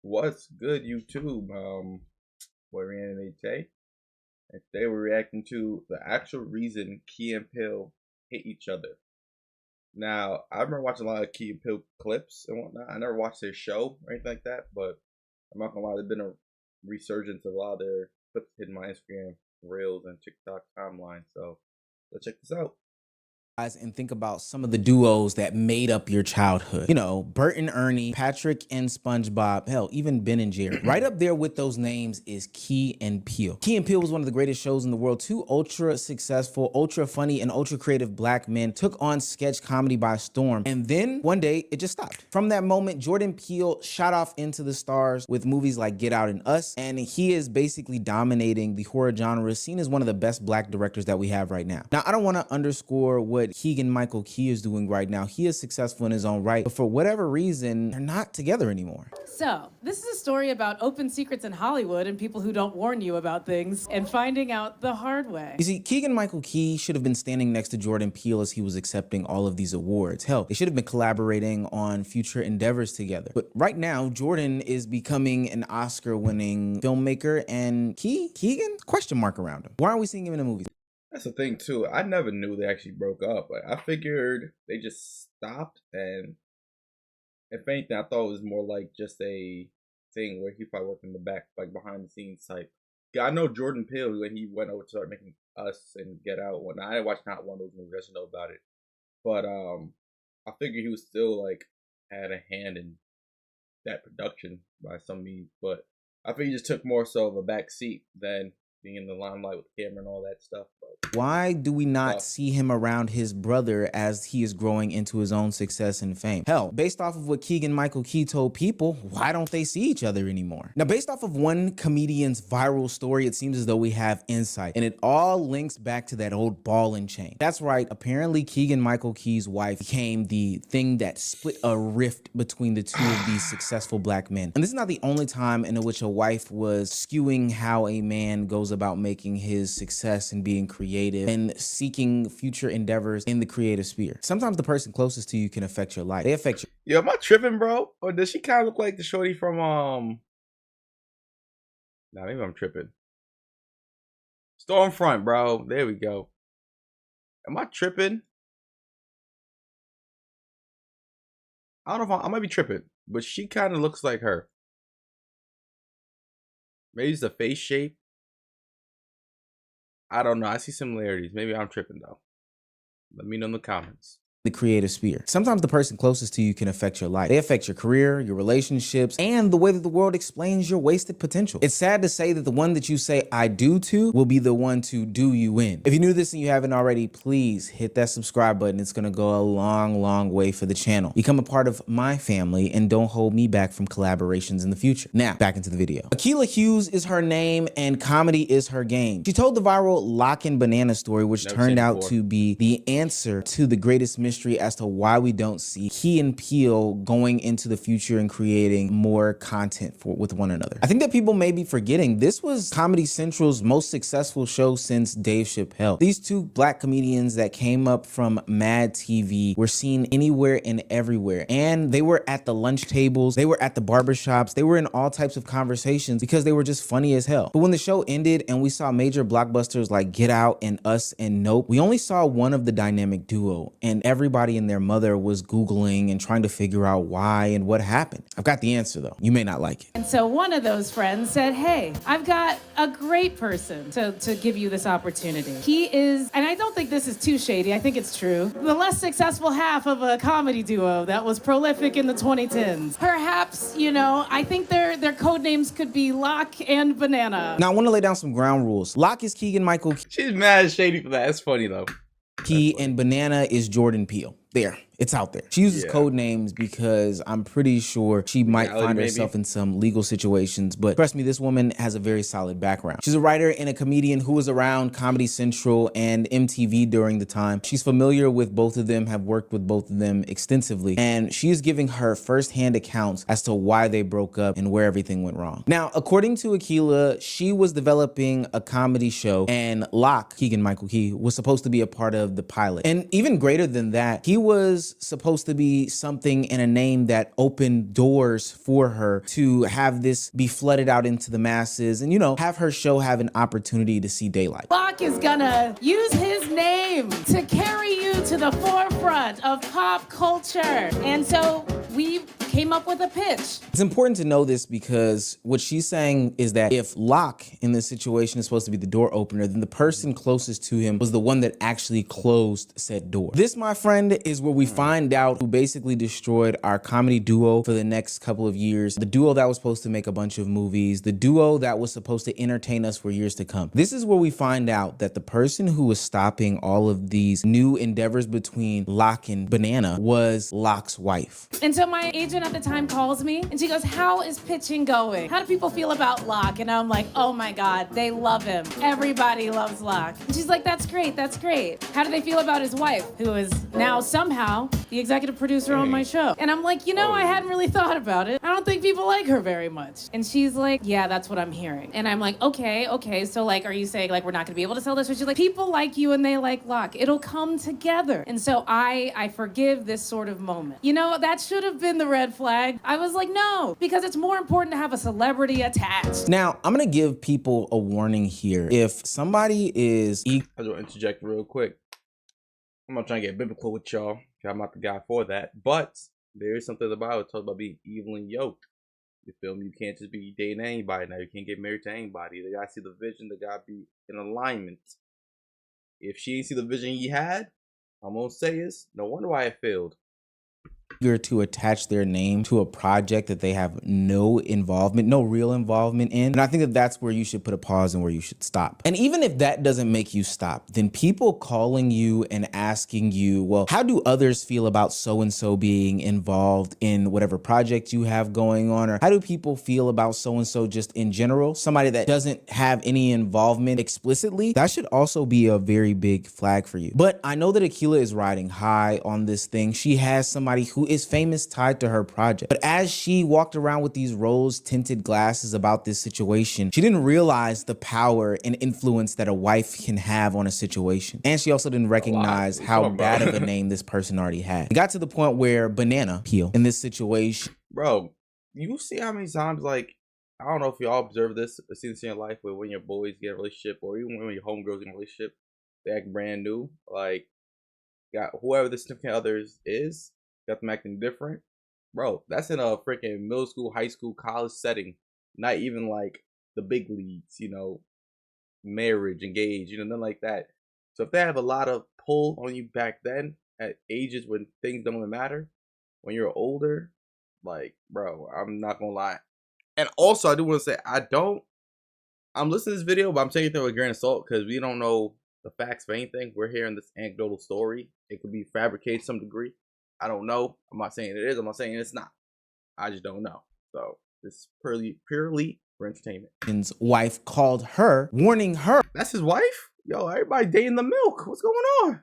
What's good, YouTube? Boy Reanimate Tay, and today we're reacting to the actual reason Key and Peele hate each other. Now, I remember watching a lot of Key and Peele clips and whatnot. I never watched their show or anything like that, but I'm not gonna lie, there's been a resurgence of a lot of their clips hitting my Instagram reels and TikTok timeline. So let's check this out. And think about some of the duos that made up your childhood. You know, Bert and Ernie, Patrick and SpongeBob, hell, even Ben and Jerry. Right up there with those names is Key and Peele. Key and Peele was one of the greatest shows in the world. Two ultra successful, ultra funny, and ultra creative black men took on sketch comedy by storm. And then one day it just stopped. From that moment, Jordan Peele shot off into the stars with movies like Get Out and Us. And he is basically dominating the horror genre, seen as one of the best black directors that we have right now. Now, I don't want to underscore what Keegan-Michael Key is doing right now. He is successful in his own right, but for whatever reason, they're not together anymore. So, this is a story about open secrets in Hollywood and people who don't warn you about things and finding out the hard way. You see, Keegan-Michael Key should have been standing next to Jordan Peele as he was accepting all of these awards. Hell, they should have been collaborating on future endeavors together. But right now, Jordan is becoming an Oscar-winning filmmaker, and Keegan? Question mark around him. Why aren't we seeing him in the movies? That's the thing too. I never knew they actually broke up. Like I figured they just stopped, and if anything, I thought it was more like just a thing where he probably worked in the back, like behind the scenes type. Yeah, I know Jordan Peele when he went over to start making Us and Get Out. When I didn't watch not one of those movies, I just know about it. But I figured he was still like had a hand in that production by some means. But I think he just took more so of a back seat than being in the limelight with the camera and all that stuff. But why do we not see him around his brother as he is growing into his own success and fame? Hell, based off of what Keegan-Michael Key told people, why don't they see each other anymore? Now, based off of one comedian's viral story, it seems as though we have insight, and it all links back to that old ball and chain. That's right, apparently Keegan-Michael Key's wife became the thing that split a rift between the two of these successful black men. And this is not the only time in which a wife was skewing how a man goes about making his success and being creative and seeking future endeavors in the creative sphere. Sometimes the person closest to you can affect your life. They affect you. Yo, am I tripping, bro? Or does she kind of look like the shorty from Nah, maybe I'm tripping. Stormfront, bro. There we go. Am I tripping? I don't know if I might be tripping, but she kind of looks like her. Maybe it's the face shape. I don't know. I see similarities. Maybe I'm tripping though. Let me know in the comments. The creative sphere. Sometimes the person closest to you can affect your life. They affect your career, your relationships, and the way that the world explains your wasted potential. It's sad to say that the one that you say I do to will be the one to do you in. If you knew this and you haven't already, please hit that subscribe button. It's gonna go a long, long way for the channel. Become a part of my family and don't hold me back from collaborations in the future. Now, back into the video. Akilah Hughes is her name and comedy is her game. She told the viral Lock and Banana story, which turned out to be the answer to the greatest mystery as to why we don't see Key and Peele going into the future and creating more content with one another. I think that people may be forgetting this was Comedy Central's most successful show since Dave Chappelle. These two black comedians that came up from Mad TV were seen anywhere and everywhere, and they were at the lunch tables, they were at the barbershops, they were in all types of conversations because they were just funny as hell. But when the show ended and we saw major blockbusters like Get Out and Us and Nope, we only saw one of the dynamic duo, and everybody and their mother was Googling and trying to figure out why and what happened. I've got the answer though. You may not like it. And so one of those friends said, hey, I've got a great person to give you this opportunity. He is, and I don't think this is too shady, I think it's true, the less successful half of a comedy duo that was prolific in the 2010s. Perhaps, you know, I think their code names could be Lock and Banana. Now I want to lay down some ground rules. Lock is Keegan-Michael Key. She's mad shady for that. That's funny though. And Banana is Jordan Peele. There, it's out there. She uses code names because I'm pretty sure she might find herself in some legal situations, but trust me, this woman has a very solid background. She's a writer and a comedian who was around Comedy Central and MTV during the time. She's familiar with both of them, have worked with both of them extensively, and she is giving her firsthand accounts as to why they broke up and where everything went wrong. Now, according to Akilah, she was developing a comedy show, and Locke, Keegan-Michael Key, was supposed to be a part of the pilot. And even greater than that, he was was supposed to be something and a name that opened doors for her to have this be flooded out into the masses and, you know, have her show have an opportunity to see daylight. Locke is gonna use his name to carry you to the forefront of pop culture. And so we came up with a pitch. It's important to know this because what she's saying is that if Locke in this situation is supposed to be the door opener, then the person closest to him was the one that actually closed said door. This, my friend, is where we find out who basically destroyed our comedy duo for the next couple of years. The duo that was supposed to make a bunch of movies, the duo that was supposed to entertain us for years to come. This is where we find out that the person who was stopping all of these new endeavors between Locke and Banana was Locke's wife. And so my agent at the time calls me and she goes, how is pitching going? How do people feel about Locke? And I'm like, oh my God, they love him. Everybody loves Locke. And she's like, that's great, that's great. How do they feel about his wife, who is now somehow the executive producer on my show? And I'm like, you know, I hadn't really thought about it. I don't think people like her very much. And she's like, yeah, that's what I'm hearing. And I'm like, okay, so like, are you saying like we're not gonna be able to sell this? Or she's like, people like you and they like Locke. It'll come together. And so I forgive this sort of moment. You know, that should have been the red flag. I was like, no, because it's more important to have a celebrity attached. Now, I'm gonna give people a warning here. If somebody is I just want to interject real quick. I'm not trying to get biblical with y'all. I'm not the guy for that. But there is something about it. Talk about being evil and yoked. You feel me? You can't just be dating anybody now. You can't get married to anybody. They gotta see the vision. They gotta be in alignment. If she ain't see the vision he had, I'm gonna say is no wonder why it failed. to attach their name to a project that they have no real involvement in. And I think that that's where you should put a pause and where you should stop. And even if that doesn't make you stop, then people calling you and asking you, well, how do others feel about so-and-so being involved in whatever project you have going on? Or how do people feel about so-and-so just in general? Somebody that doesn't have any involvement explicitly, that should also be a very big flag for you. But I know that Akilah is riding high on this thing. She has somebody who is famous tied to her project. But as she walked around with these rose-tinted glasses about this situation, she didn't realize the power and influence that a wife can have on a situation. And she also didn't recognize how bad of a name this person already had. It got to the point where Banana, Peele, in this situation. Bro, you see how many times, like, I don't know if y'all observe this, seen this in your life, where when your boys get a relationship, or even when your homegirls get a relationship, they act brand new. Like, got whoever the significant others is, got them acting different. Bro, that's in a freaking middle school, high school, college setting. Not even like the big leagues, you know, marriage, engaged, you know, nothing like that. So if they have a lot of pull on you back then, at ages when things don't even matter, when you're older, like, bro, I'm not gonna lie. And also, I do want to say, I'm listening to this video, but I'm taking it with a grain of salt because we don't know the facts for anything. We're hearing this anecdotal story. It could be fabricated to some degree. I don't know. I'm not saying it is. I'm not saying it's not. I just don't know. So it's purely for entertainment. His wife called her, warning her. That's his wife? Yo, everybody dating the milk. What's going on?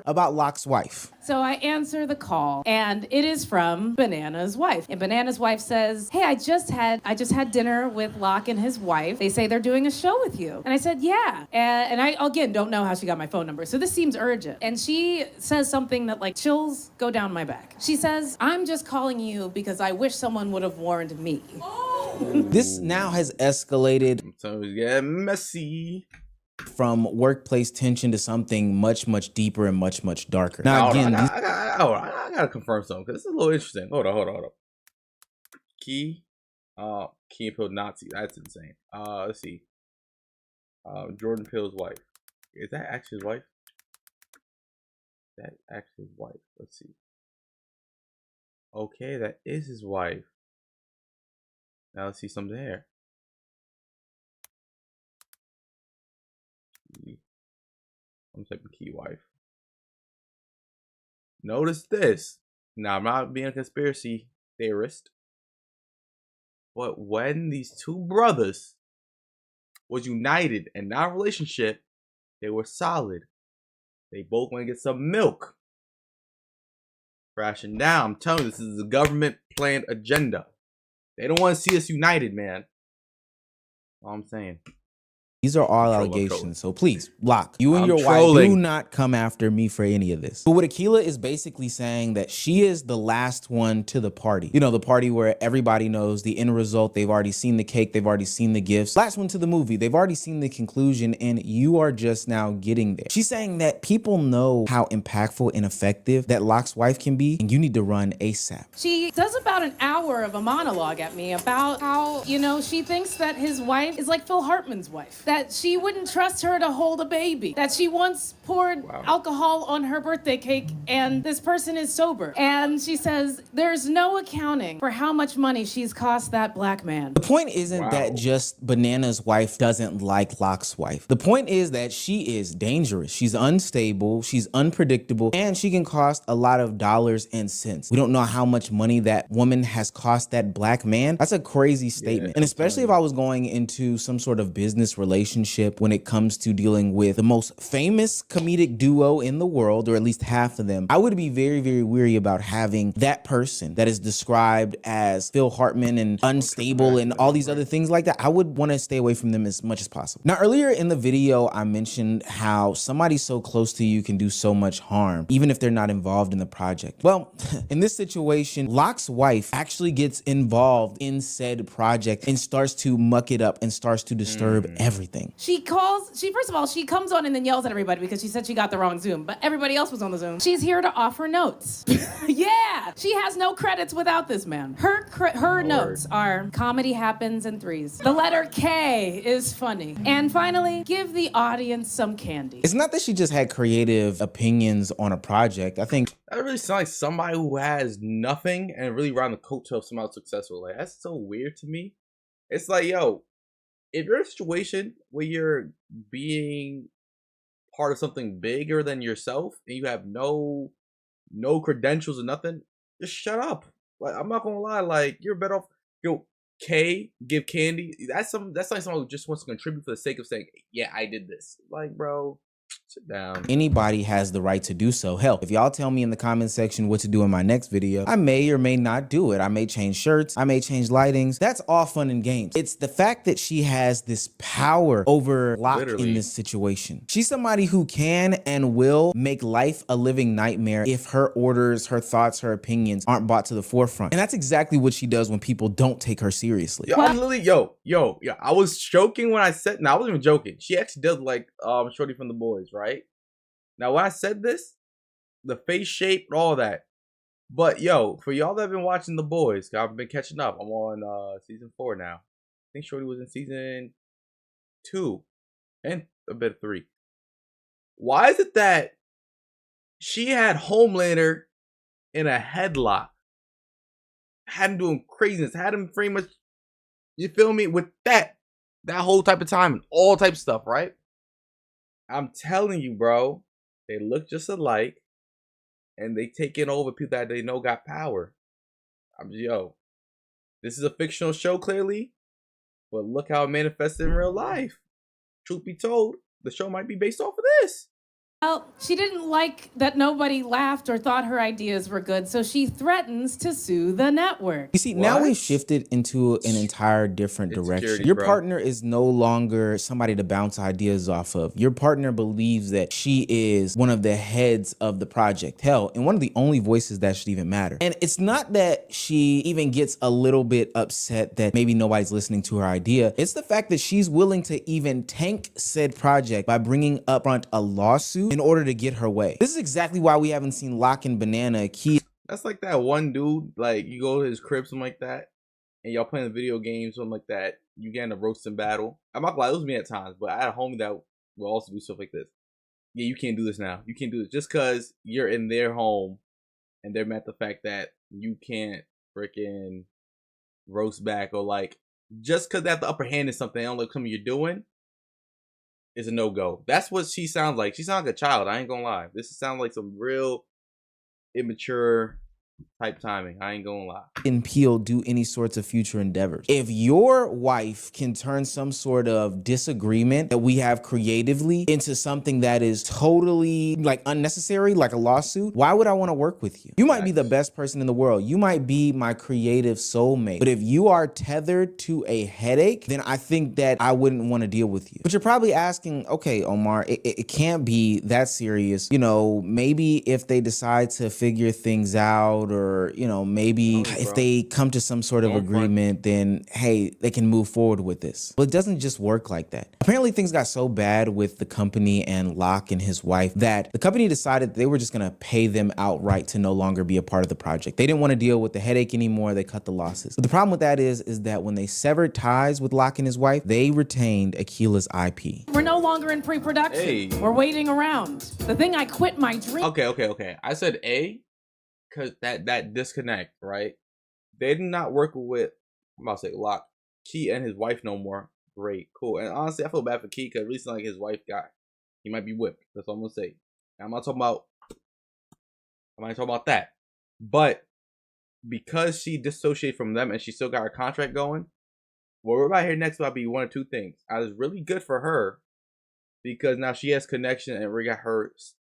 About Locke's wife. So I answer the call, and it is from Banana's wife. And Banana's wife says, hey, I just had dinner with Locke and his wife. They say they're doing a show with you. And I said, yeah. And I, again, don't know how she got my phone number. So this seems urgent. And she says something that, like, chills go down my back. She says, I'm just calling you because I wish someone would have warned me. This now has escalated. So it's getting messy. From workplace tension to something much, much deeper and much, much darker. Now, again, I gotta confirm something because it's a little interesting. Hold on. Key and Peele Nazi. That's insane. Let's see. Jordan Peele's wife. Is that actually his wife? That actually his wife. Let's see. Okay, that is his wife. Now let's see something there. I'm typing key wife. Notice this. Now, I'm not being a conspiracy theorist, but when these two brothers was united and not a relationship, they were solid. They both want to get some milk. Crashing down. I'm telling you, this is a government planned agenda. They don't want to see us united, man. All I'm saying. These are all I'm allegations, trolling. so please, Locke, you and I'm your wife, do trolling. not come after me for any of this. But what Akilah is basically saying that she is the last one to the party. You know, the party where everybody knows the end result. They've already seen the cake. They've already seen the gifts. Last one to the movie. They've already seen the conclusion, and you are just now getting there. She's saying that people know how impactful and effective that Locke's wife can be, and you need to run ASAP. She does about an hour of a monologue at me about how, you know, she thinks that his wife is like Phil Hartman's wife, that she wouldn't trust her to hold a baby, that she once poured alcohol on her birthday cake and this person is sober. And she says there's no accounting for how much money she's cost that black man. The point isn't that just Banana's wife doesn't like Locke's wife. The point is that she is dangerous. She's unstable, she's unpredictable, and she can cost a lot of dollars and cents. We don't know how much money that woman has cost that black man. That's a crazy statement. And especially if I was going into some sort of business relationship when it comes to dealing with the most famous comedic duo in the world, or at least half of them, I would be very, very weary about having that person that is described as Phil Hartman and unstable and all these other things like that. I would want to stay away from them as much as possible. Now, earlier in the video, I mentioned how somebody so close to you can do so much harm, even if they're not involved in the project. Well, in this situation, Locke's wife actually gets involved in said project and starts to muck it up and starts to disturb everything. She first of all, she comes on and then yells at everybody because she said she got the wrong Zoom, but everybody else was on the Zoom. She's here to offer notes. Yeah, she has no credits without this man. Her notes are comedy happens in threes. The letter K is funny. And finally, give the audience some candy. It's not that she just had creative opinions on a project. I think that really sounds like somebody who has nothing and really around the coattail of somebody successful. Like, that's so weird to me. It's like, yo, if you're in a situation where you're being part of something bigger than yourself and you have no credentials or nothing, just shut up. Like, I'm not gonna lie, like, you're better off. Yo, K, give candy. That's like someone who just wants to contribute for the sake of saying, yeah, I did this. Like, bro, sit down. anybody has the right to do so. Hell, if y'all tell me in the comment section what to do in my next video, I may or may not do it. I may change shirts, I may change lightings. That's all fun and games. It's the fact that she has this power over Locke in this situation. She's somebody who can and will make life a living nightmare if her orders, her thoughts, her opinions aren't brought to the forefront. And that's exactly what she does when people don't take her seriously. Yo, I'm literally, yo, I was joking when I said, no, I wasn't even joking. She actually does like Shorty from The Boys, right? Now, when I said this, the face shape, all that. But yo, for y'all that have been watching The Boys, I've been catching up. I'm on season 4 now. I think Shorty was in season 2 and a bit of 3. Why is it that she had Homelander in a headlock? Had him doing craziness, had him pretty much, you feel me, with that whole type of time and all type of stuff, right? I'm telling you, bro, they look just alike, and they taking over people that they know got power. Yo, this is a fictional show, clearly, but look how it manifested in real life. Truth be told, the show might be based off of this. Well, she didn't like that nobody laughed or thought her ideas were good, so she threatens to sue the network. You see, now we've shifted into an entire different direction. Your partner is no longer somebody to bounce ideas off of. Your partner believes that she is one of the heads of the project. Hell, and one of the only voices that should even matter. And it's not that she even gets a little bit upset that maybe nobody's listening to her idea. It's the fact that she's willing to even tank said project by bringing up front a lawsuit in order to get her way. This is exactly why we haven't seen Locke and Banana key. That's like that one dude, like, you go to his crib, something like that, and y'all playing the video games, something like that. You get in a roasting battle. I'm not gonna lie, it was me at times, but I had a homie that will also do stuff like this. Yeah, you can't do this now. You can't do this just because you're in their home and they're mad at the fact that you can't freaking roast back, or like, just because they have the upper hand in something they don't like something you're doing is a no-go. That's what she sounds like. She sounds like a child. I ain't gonna lie. This sounds like some real immature type timing. I ain't gonna lie. and Peele do any sorts of future endeavors. If your wife can turn some sort of disagreement that we have creatively into something that is totally like unnecessary, like a lawsuit, why would I want to work with you? You might be the best person in the world. You might be my creative soulmate. But if you are tethered to a headache, then I think that I wouldn't want to deal with you. But you're probably asking, okay, Omar, it can't be that serious. You know, maybe if they decide to figure things out, or, you know, maybe if they come to some sort of agreement, then hey, they can move forward with this. But it doesn't just work like that. Apparently things got so bad with the company and Locke and his wife that the company decided they were just gonna pay them outright to no longer be a part of the project. They didn't want to deal with the headache anymore. They cut the losses. But the problem with that is that when they severed ties with Locke and his wife, they retained Akila's IP. We're no longer in pre-production. Hey. We're waiting around. The thing I quit my dream. Okay. I said A, because that disconnect, right? They did not work with, I'm about to say Locke, Key and his wife no more. Great, cool. And honestly, I feel bad for Key because recently, like, his wife he might be whipped. That's all I'm gonna say. I'm not talking about that. But because she dissociated from them and she still got her contract going, what we're about here next will be one of two things. Either it's really good for her because now she has connection and we got her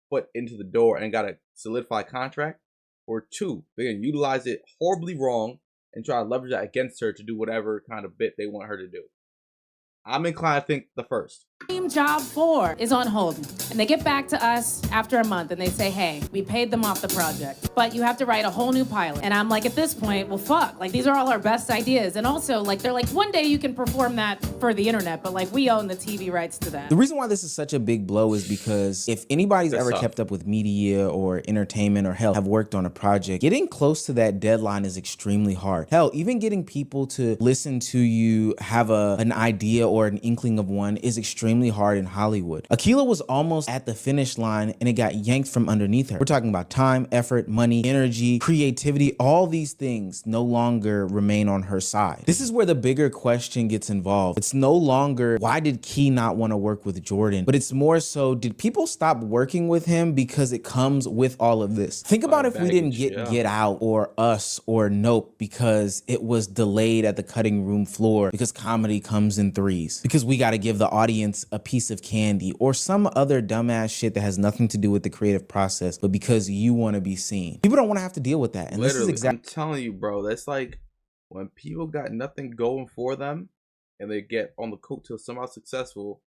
foot into the door and got a solidified contract, or two, they're gonna utilize it horribly wrong and try to leverage that against her to do whatever kind of bit they want her to do. I'm inclined to think the first. Job 4 is on hold. And they get back to us after a month and they say, hey, we paid them off the project, but you have to write a whole new pilot. And I'm like, at this point, well, fuck. Like, these are all our best ideas. And also, like, they're like, one day you can perform that for the internet, but like, we own the TV rights to that. The reason why this is such a big blow is because if anybody's ever kept up with media or entertainment or hell have worked on a project, getting close to that deadline is extremely hard. Hell, even getting people to listen to you have an idea or an inkling of one is extremely hard in Hollywood. Akila was almost at the finish line and it got yanked from underneath her. We're talking about time, effort, money, energy, creativity. All these things no longer remain on her side. This is where the bigger question gets involved. It's no longer, why did Key not want to work with Jordan? But it's more so, did people stop working with him because it comes with all of this? Think about if we didn't Get Out or Us or Nope because it was delayed at the cutting room floor because comedy comes in threes, because we got to give the audience a piece of candy or some other dumbass shit that has nothing to do with the creative process, but because you want to be seen. People don't want to have to deal with that. And literally, this is exactly, I'm telling you, bro, that's like when people got nothing going for them and they get on the coattail somehow successful.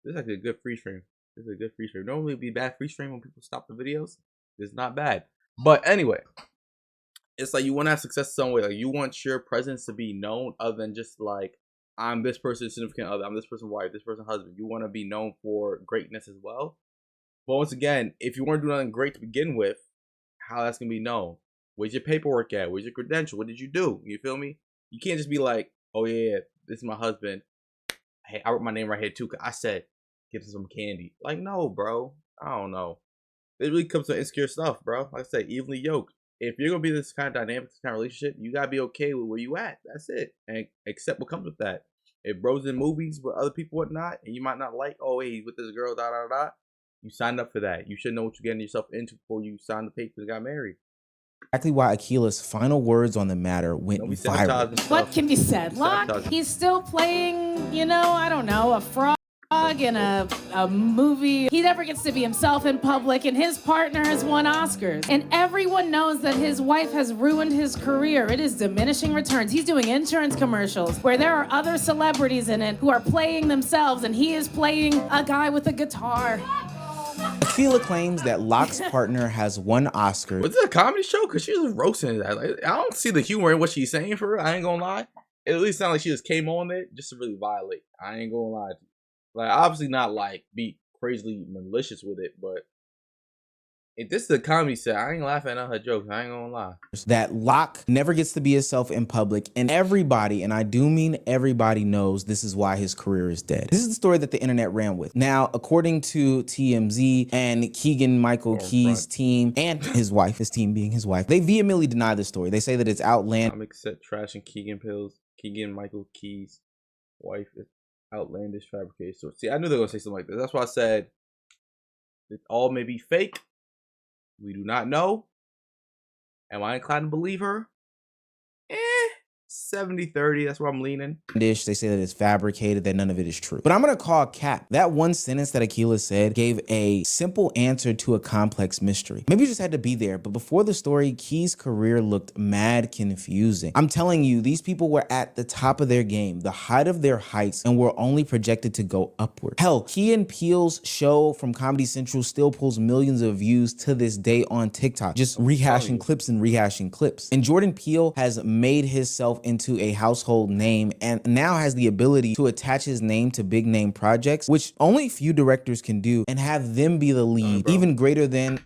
This is actually a good freeze frame. This is a good freeze frame. Normally it'd be bad freeze frame when people stop the videos. It's not bad. But anyway, it's like you want to have success some way. Like, you want your presence to be known other than just like, I'm this person's significant other, I'm this person's wife, this person's husband. You want to be known for greatness as well. But once again, if you want to do nothing great to begin with, how that's going to be known? Where's your paperwork at? Where's your credential? What did you do? You feel me? You can't just be like, oh yeah, this is my husband. Hey, I wrote my name right here too, because I said, give him some candy. Like, no, bro. I don't know. It really comes to insecure stuff, bro. Like I said, evenly yoked. If you're going to be this kind of dynamic, this kind of relationship, you got to be okay with where you at. That's it. And accept what comes with that. If bro's in movies with other people, whatnot, and you might not like, oh, hey, he's with this girl, you signed up for that. You should know what you're getting yourself into before you signed the papers and got married. exactly why Akila's final words on the matter went viral. What can be said? Locke, he's still playing, you know, I don't know, a frog in a movie. He never gets to be himself in public, and his partner has won Oscars. And everyone knows that his wife has ruined his career. It is diminishing returns. He's doing insurance commercials where there are other celebrities in it who are playing themselves, and he is playing a guy with a guitar. Akila claims that Locke's partner has won Oscars. Was it a comedy show? Because she was roasting that. Like, I don't see the humor in what she's saying for her. I ain't gonna lie. It at least sounded like she just came on there just to really violate. I ain't gonna lie to you. Like, obviously not like be crazily malicious with it, but if this is a comedy set, I ain't laughing at her jokes. I ain't gonna lie. That Locke never gets to be himself in public, and everybody, and I do mean everybody, knows this is why his career is dead. This is the story that the internet ran with. Now, according to TMZ and Keegan-Michael Key's team and his wife, his team being his wife, they vehemently deny the story. They say that it's outlandish. I'm accept trash and Keegan-Michael Key's wife is outlandish fabrication. So, see, I knew they were gonna say something like this. That's why I said it all may be fake. We do not know. Am I inclined to believe her? Eh, 70-30. That's where I'm leaning. They say that it's fabricated, that none of it is true. But I'm gonna call cap. That one sentence that Akilah said gave a simple answer to a complex mystery. Maybe you just had to be there, but before the story, Key's career looked mad confusing. I'm telling you, these people were at the top of their game, the height of their heights, and were only projected to go upward. Hell, Key and Peele's show from Comedy Central still pulls millions of views to this day on TikTok, just rehashing clips and rehashing clips. And Jordan Peele has made himself into a household name and now has the ability to attach his name to big name projects, which only few directors can do, and have them be the lead, even greater than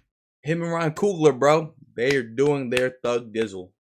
him and Ryan Coogler, bro. They are doing their thug dizzle.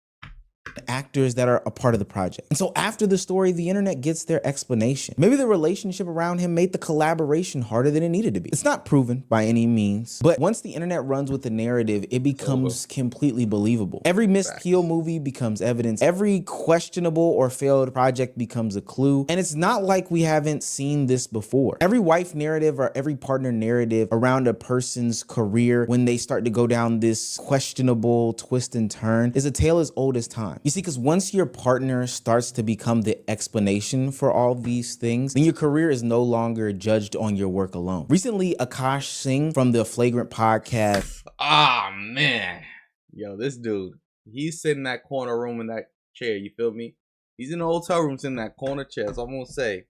Actors that are a part of the project. And so after the story, the internet gets their explanation. Maybe the relationship around him made the collaboration harder than it needed to be. It's not proven by any means, but once the internet runs with the narrative, it becomes completely believable. Every missed Peele movie becomes evidence. Every questionable or failed project becomes a clue. And it's not like we haven't seen this before. Every wife narrative or every partner narrative around a person's career, when they start to go down this questionable twist and turn, is a tale as old as time. You see, because once your partner starts to become the explanation for all these things, then your career is no longer judged on your work alone. Recently, Akash Singh from the Flagrant podcast. Ah, man. Yo, this dude, he's sitting in that corner room in that chair, you feel me? He's in the hotel room sitting in that corner chair, that's all I'm gonna say.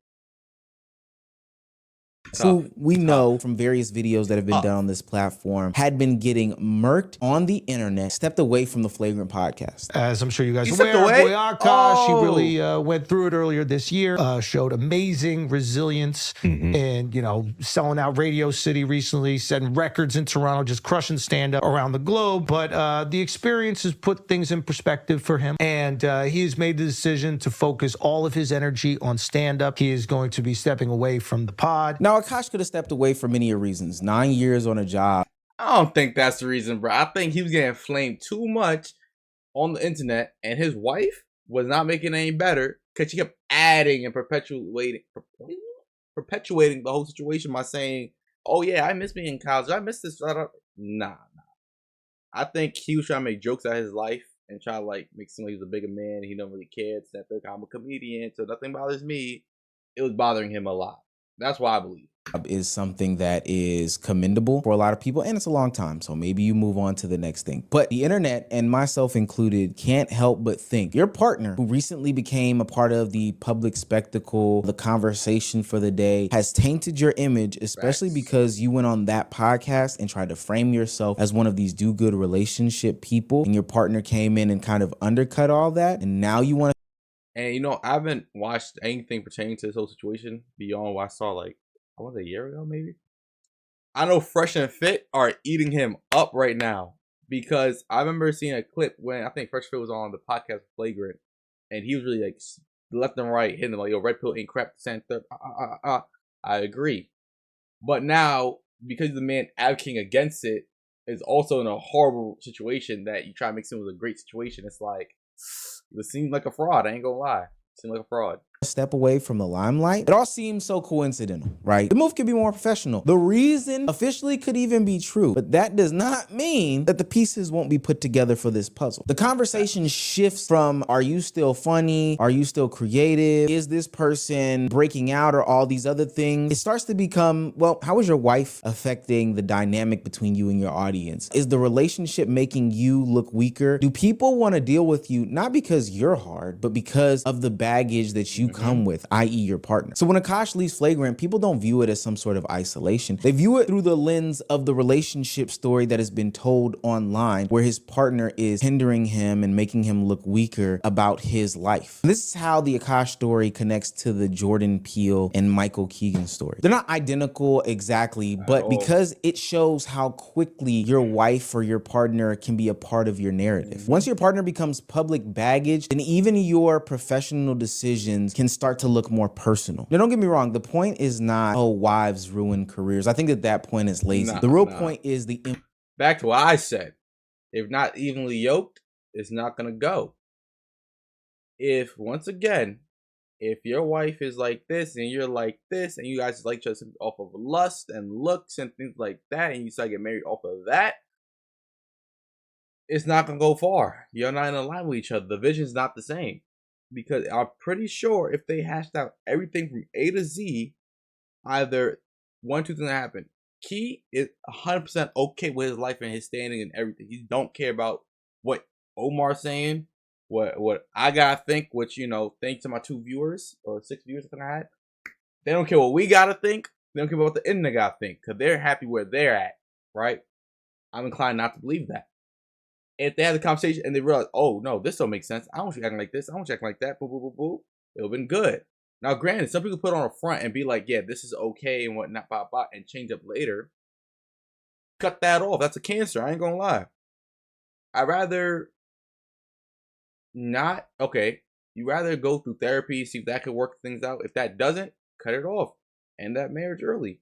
So we know from various videos that have been done on this platform, had been getting murked on the internet, stepped away from the Flagrant podcast. As I'm sure you guys are aware, boy Akash, he really went through it earlier this year, showed amazing resilience and, you know, selling out Radio City recently, setting records in Toronto, just crushing stand-up around the globe. But the experience has put things in perspective for him. And he has made the decision to focus all of his energy on stand-up. He is going to be stepping away from the pod. Now, Akash could have stepped away for many reasons. 9 years on a job. I don't think that's the reason, bro. I think he was getting flamed too much on the internet, and his wife was not making it any better because she kept adding and perpetuating the whole situation by saying, "Oh yeah, I miss being in college. I miss this." Nah. I think he was trying to make jokes out of his life and try to like make it seem like he was a bigger man. He don't really care. It's that I'm a comedian, so nothing bothers me. It was bothering him a lot. That's why I believe. Is something that is commendable for a lot of people, and it's a long time, so maybe you move on to the next thing. But the internet, and myself included, can't help but think your partner, who recently became a part of the public spectacle, the conversation for the day, has tainted your image, especially because you went on that podcast and tried to frame yourself as one of these do-good relationship people, and your partner came in and kind of undercut all that, and now you want to. And you know, I haven't watched anything pertaining to this whole situation beyond what I saw like, I want a year ago, maybe. I know Fresh and Fit are eating him up right now because I remember seeing a clip when I think Fresh Fit was on the podcast Flagrant, and he was really like left and right hitting them like, "Yo, red pill ain't crap." Center. I agree, but now because the man advocating against it is also in a horrible situation that you try to make seem was a great situation. It's like it seems like a fraud. I ain't gonna lie, it seemed like a fraud. Step away from the limelight. It all seems so coincidental, right? The move could be more professional. The reason officially could even be true, but that does not mean that the pieces won't be put together for this puzzle. The conversation shifts from, are you still funny? Are you still creative? Is this person breaking out, or all these other things? It starts to become, well, how is your wife affecting the dynamic between you and your audience? Is the relationship making you look weaker? Do people want to deal with you not because you're hard, but because of the baggage that you come with, i.e. your partner? So when Akash leaves Flagrant, people don't view it as some sort of isolation. They view it through the lens of the relationship story that has been told online, where his partner is hindering him and making him look weaker about his life. This is how the Akash story connects to the Jordan Peele and Michael Keegan story. They're not identical exactly, but because it shows how quickly your wife or your partner can be a part of your narrative. Once your partner becomes public baggage, then even your professional decisions can start to look more personal. Now, don't get me wrong. The point is not, oh, wives ruin careers. I think that point is lazy. The real point is back to what I said. If not evenly yoked, it's not going to go. If, once again, if your wife is like this and you're like this and you guys like just off of lust and looks and things like that and you start getting married off of that, it's not gonna go far. You're not in line with each other. The vision's not the same. Because I'm pretty sure if they hashed out everything from A to Z, either one, two things happen. Key is 100% okay with his life and his standing and everything. He don't care about what Omar's saying, what I gotta think. Which, you know, thanks to my 2 viewers or 6 viewers I think I had, they don't care what we gotta think. They don't care about what the internet gotta think because they're happy where they're at, right? I'm inclined not to believe that. If they had the conversation and they realize, oh no, this don't make sense. I don't want you acting like this. I don't want you acting like that. Boo, boo, boo, boo. It would have been good. Now, granted, some people put on a front and be like, yeah, this is okay and whatnot, blah, blah, and change up later. Cut that off. That's a cancer. I ain't gonna lie. I'd rather not. Okay, you rather go through therapy, see if that could work things out. If that doesn't, cut it off. End that marriage early.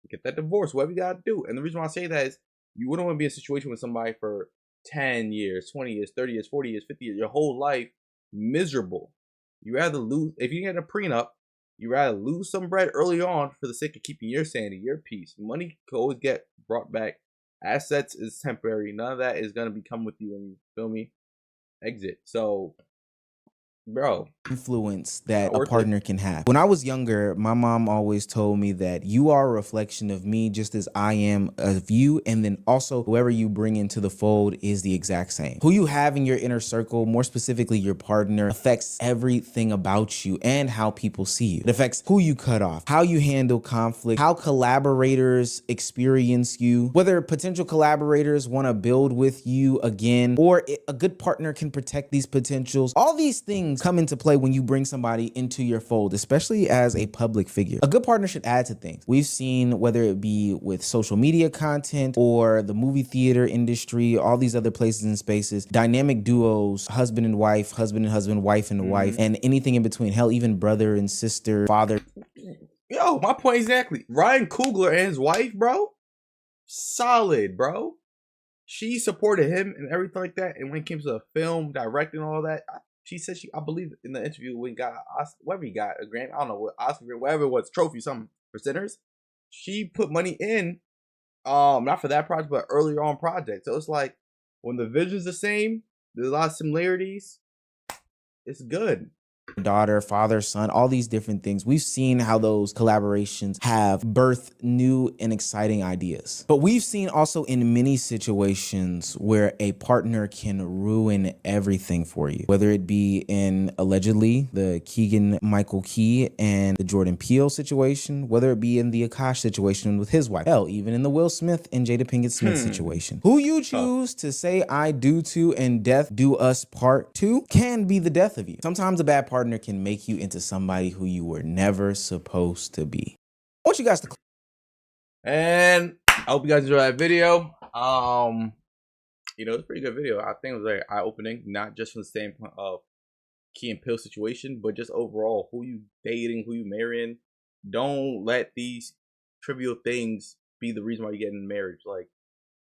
Get that divorce. Whatever you gotta do. And the reason why I say that is you wouldn't want to be in a situation with somebody for 10 years, 20 years, 30 years, 40 years, 50 years, your whole life miserable. You rather lose, if you get a prenup, you rather lose some bread early on for the sake of keeping your sanity, your peace. Money can always get brought back. Assets is temporary. None of that is going to be come with you when you, feel me, exit. So, bro, influence that not a worth it. partner can have. When I was younger, my mom always told me that you are a reflection of me just as I am of you, and then also whoever you bring into the fold is the exact same. Who you have in your inner circle, more specifically your partner, affects everything about you and how people see you. It affects who you cut off, how you handle conflict, how collaborators experience you, whether potential collaborators want to build with you again, or a good partner can protect these potentials. All these things come into play when you bring somebody into your fold, especially as a public figure. A good partner should add to things. We've seen, whether it be with social media content or the movie theater industry, all these other places and spaces, dynamic duos, husband and wife, wife and wife, and anything in between. Hell, even brother and sister, father. Yo, my point exactly. Ryan Coogler and his wife, bro, solid, bro. She supported him and everything like that. And when it came to the film, directing, all that, she said I believe in the interview when he got whatever he got, a Grammy, I don't know what Oscar, whatever it was, trophy, something for Sinners. She put money in, not for that project, but earlier on project. So it's like when the vision's the same, there's a lot of similarities. It's good. Daughter, father, son, all these different things. We've seen how those collaborations have birthed new and exciting ideas. But we've seen also in many situations where a partner can ruin everything for you, whether it be in allegedly the Keegan Michael Key and the Jordan Peele situation, whether it be in the Akash situation with his wife, hell, even in the Will Smith and Jada Pinkett Smith situation. Who you choose to say I do to and death do us part to can be the death of you. Sometimes a bad partner can make you into somebody who you were never supposed to be. I want you guys to. And I hope you guys enjoyed that video. You know, it's a pretty good video. I think it was very eye-opening, not just from the standpoint of Key and Peele situation, but just overall, who you dating, who you marrying. Don't let these trivial things be the reason why you get in marriage. Like,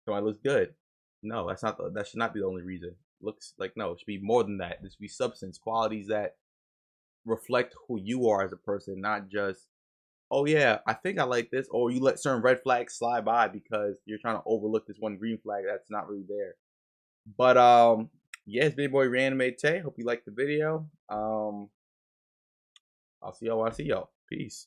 somebody looks good. No, that should not be the only reason. Looks like, no, it should be more than that. There should be substance, qualities that reflect who you are as a person, not just, oh yeah, I think I like this, or you let certain red flags slide by because you're trying to overlook this one green flag that's not really there. But yeah, it's been your boy Reanimate Tay. Hope you liked the video. I'll see y'all when I see y'all. Peace.